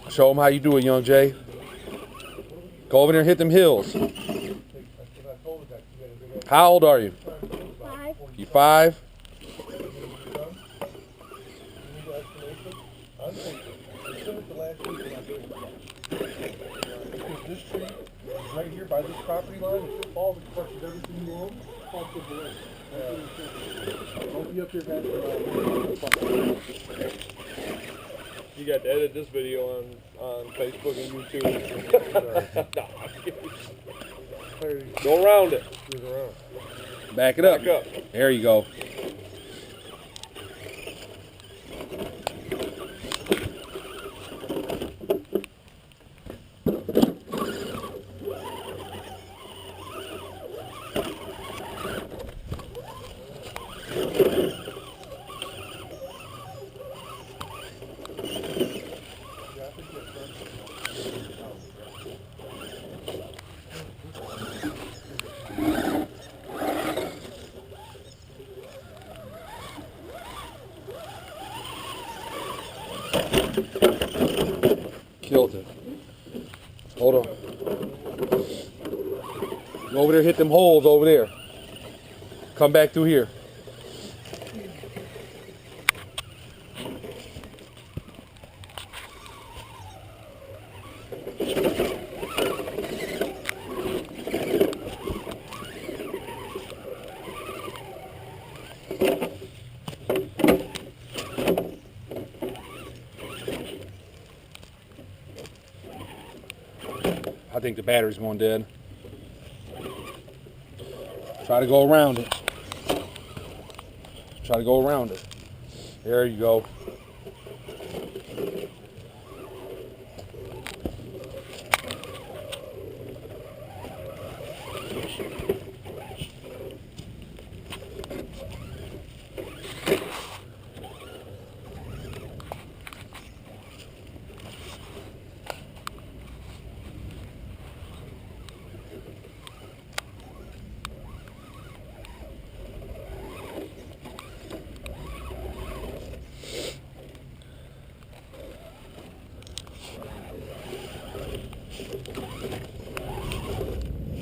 Show them how you do it, young Jay. Go over there and hit them hills. How old are you? 5. You 5? This tree is right here by this property line. If it falls, it crushes everything you own. Don't be up here, guys. You got to edit this video on Facebook and YouTube. No, I'm kidding. Go around it. Back it up. Back up. There you go. Killed it. Hold on. Go over there, hit them holes over there. Come back through here. I think the battery's going dead. Try to go around it. Try to go around it. There you go.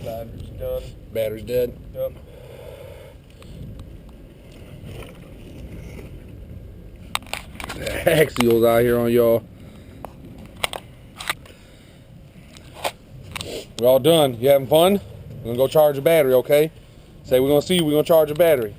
Battery's done. Battery's dead. Yep. Axials out here on y'all. We're all done. You having fun? We're gonna go charge the battery, okay? Say we're gonna see you, we're gonna charge the battery.